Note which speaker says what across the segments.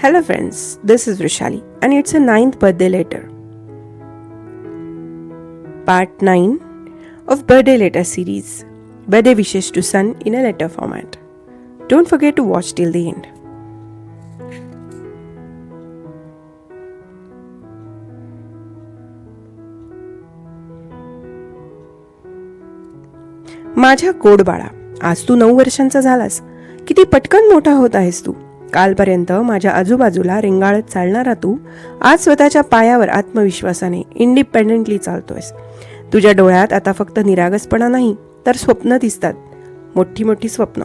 Speaker 1: Hello friends, this is Vrishali and it's a 9th birthday letter. Part 9 of Birthday Letter series. Birthday wishes to son in a letter format. Don't forget to watch till the end. माझ्या गोड बाळा, आज तू 9 वर्षांचा झालास. किती पटकन मोठा होत आहेस तू. कालपर्यंत माझ्या आजूबाजूला रेंगाळत चालणारा तू आज स्वतःच्या पायावर आत्मविश्वासाने इंडिपेंडेंटली चालतोयस. तुझ्या डोळ्यात आता फक्त निरागसपणा नाही तर स्वप्न दिसतात, मोठी मोठी स्वप्न.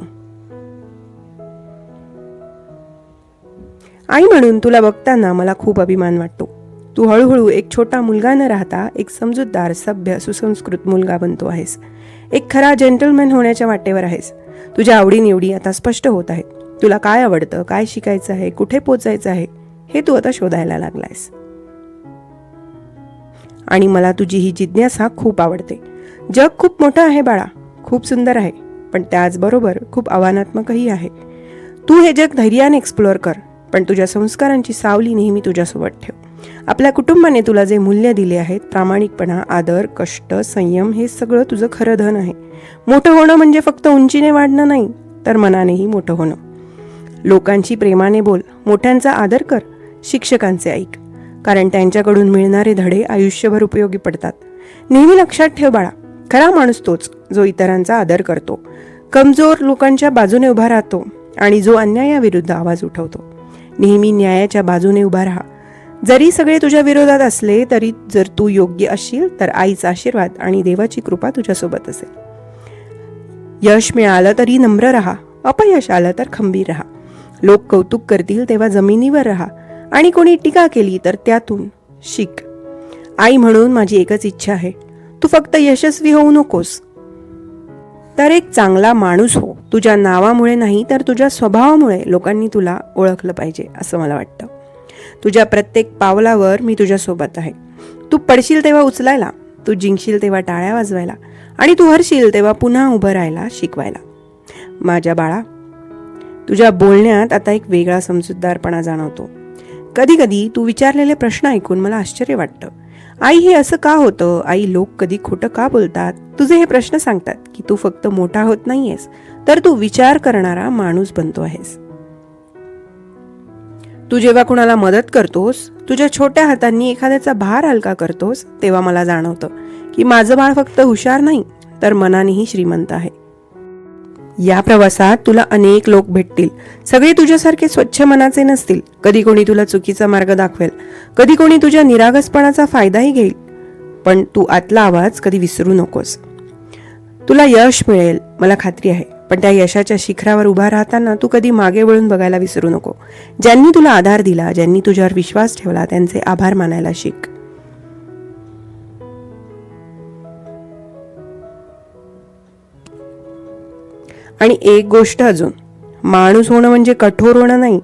Speaker 1: आई म्हणून तुला बघताना मला खूप अभिमान वाटतो. तू हळूहळू एक छोटा मुलगा न राहता एक समजूतदार, सभ्य, सुसंस्कृत मुलगा बनतो आहेस. एक खरा जेंटलमॅन होण्याच्या वाटेवर आहेस. तुझ्या आवडीनिवडी आता स्पष्ट होत आहेत. तुला काय आवडतं, काय शिकायचं आहे, कुठे पोचायचं आहे हे तू आता शोधायला लागलायस. आणि मला तुझी ही जिज्ञासा खूप आवडते. जग खूप मोठं आहे बाळा, खूप सुंदर आहे, पण त्याचबरोबर खूप आव्हानात्मकही आहे. तू हे जग धैर्याने एक्सप्लोअर कर, पण तुझ्या संस्कारांची सावली नेहमी तुझ्यासोबत ठेव. आपल्या कुटुंबाने तुला जे मूल्य दिले आहेत, प्रामाणिकपणा, आदर, कष्ट, संयम, हे सगळं तुझं खरं धन आहे. मोठं होणं म्हणजे फक्त उंचीने वाढणं नाही, तर मनानेही मोठं होणं. लोकांची प्रेमाने बोल, मोठ्यांचा आदर कर, शिक्षकांचे ऐक, कारण त्यांच्याकडून मिळणारे धडे आयुष्यभर उपयोगी पडतात. नेहमी लक्षात ठेव बाळा, खरा माणूस तोच जो इतरांचा आदर करतो, कमजोर लोकांच्या बाजूने उभा राहतो आणि जो अन्यायाविरुद्ध आवाज उठवतो. नेहमी न्यायाच्या बाजूने उभा राहा. जरी सगळे तुझ्या विरोधात असले तरी जर तू योग्य असशील तर आईचा आशीर्वाद आणि देवाची कृपा तुझ्यासोबत असेल. यश मिळालं तरी नम्र राहा, अपयश आलं तर खंबीर राहा. लोक कौतुक करतील तेव्हा जमिनीवर राहा आणि कोणी टीका केली तर त्यातून शिक. आई म्हणून माझी एकच इच्छा आहे, तू फक्त यशस्वी होऊ नकोस, तर एक चांगला माणूस हो. तुझ्या नावामुळे नाही तर तुझ्या स्वभावामुळे लोकांनी तुला ओळखलं पाहिजे असं मला वाटतं. तुझ्या प्रत्येक पावलावर मी तुझ्यासोबत आहे. तू पडशील तेव्हा उचलायला, तू जिंकशील तेव्हा टाळ्या वाजवायला आणि तू हरशील तेव्हा पुन्हा उभं राहायला शिकवायला. माझ्या बाळा, तुझ्या बोलण्यात आता एक वेगळा समजूतदारपणा जाणवतो. कधी कधी तू विचारलेले प्रश्न ऐकून मला आश्चर्य वाटतं. आई, हे असं का होतं? आई, लोक कधी खोटं का बोलतात? तुझे हे प्रश्न सांगतात की तू फक्त मोठा होत नाहीयेस, तर तू विचार करणारा माणूस बनतो आहेस. तू जेव्हा कुणाला मदत करतोस, तुझ्या छोट्या हातांनी एखाद्याचा भार हलका करतोस, तेव्हा मला जाणवतं की माझं बाळ फक्त हुशार नाही तर मनानेही श्रीमंत आहे. या प्रवासात तुला अनेक लोक भेटतील. सगळे तुझ्यासारखे स्वच्छ मनाचे नसतील. कधी कोणी तुला चुकीचा मार्ग दाखवेल, कधी कोणी तुझ्या निरागसपणाचा फायदाही घेईल, पण तू आतला आवाज कधी विसरू नकोस. तुला यश मिळेल, मला खात्री आहे, पण त्या यशाच्या शिखरावर उभा राहताना तू कधी मागे वळून बघायला विसरू नको. ज्यांनी तुला आधार दिला, ज्यांनी तुझ्यावर विश्वास ठेवला, त्यांचे आभार मानायला शिक. आणि एक गोष्ट अजून, माणूस होणं म्हणजे कठोर होणं नाही.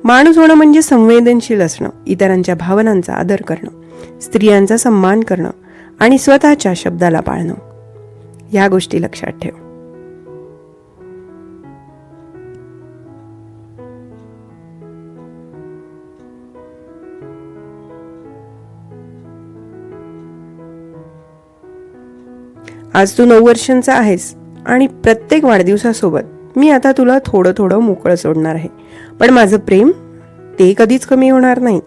Speaker 1: माणूस होणं म्हणजे संवेदनशील असणं, इतरांच्या भावनांचा आदर करणं, स्त्रियांचा सन्मान करणं आणि स्वतःच्या शब्दाला पाळणं. या गोष्टी लक्षात ठेव. आज तू 9 वर्षांचा आहेस आणि प्रत्येक वाढदिवसासोबत मी आता तुला थोडं थोडं मोकळं सोडणार आहे, पण माझं प्रेम ते कधीच कमी होणार नाही.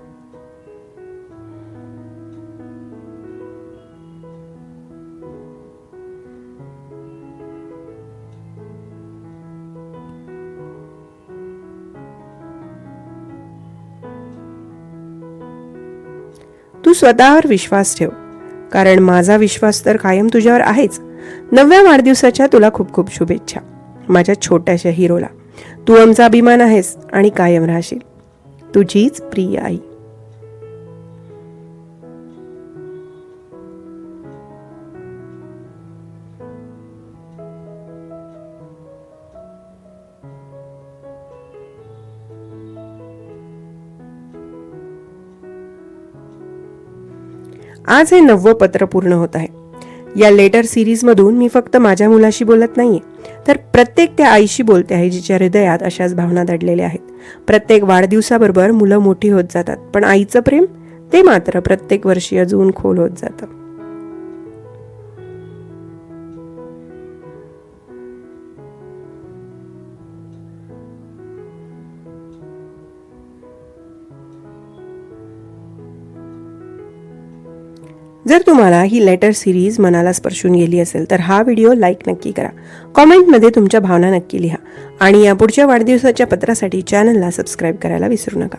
Speaker 1: तू स्वतःवर विश्वास ठेव, कारण माझा विश्वास तर कायम तुझ्यावर आहेच. 9व्या वाढदिवसाच्या तुला खूप खूप शुभेच्छा माझ्या छोट्याशा हिरोला. तू आमचा अभिमान आहेस आणि कायम राहशील. तुझीच प्रिय आई. आज हे 9वं पत्र पूर्ण होत आहे. या लेटर सिरीजमधून मी फक्त माझ्या मुलाशी बोलत नाहीये, तर प्रत्येक त्या आईशी बोलते आहे जिच्या हृदयात अशाच भावना दडलेल्या आहेत. प्रत्येक वाढदिवसाबरोबर मुलं मोठी होत जातात, पण आईचं प्रेम ते मात्र प्रत्येक वर्षी अजून खोल होत जातं. जर तुम्हाला ही लेटर सिरीज मनाला स्पर्शून गेली असेल तर हा व्हिडिओ लाईक नक्की करा, कॉमेंटमध्ये तुमच्या भावना नक्की लिहा आणि या पुढच्या वाढदिवसाच्या पत्रासाठी चॅनलला सबस्क्राईब करायला विसरू नका.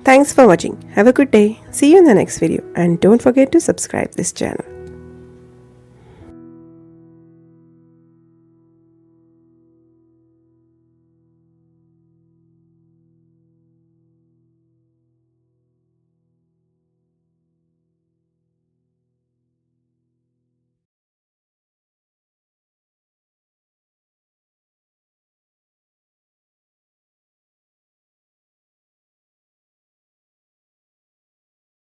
Speaker 1: Thanks for watching. Have a good day. See you in the next video and don't forget to subscribe this channel.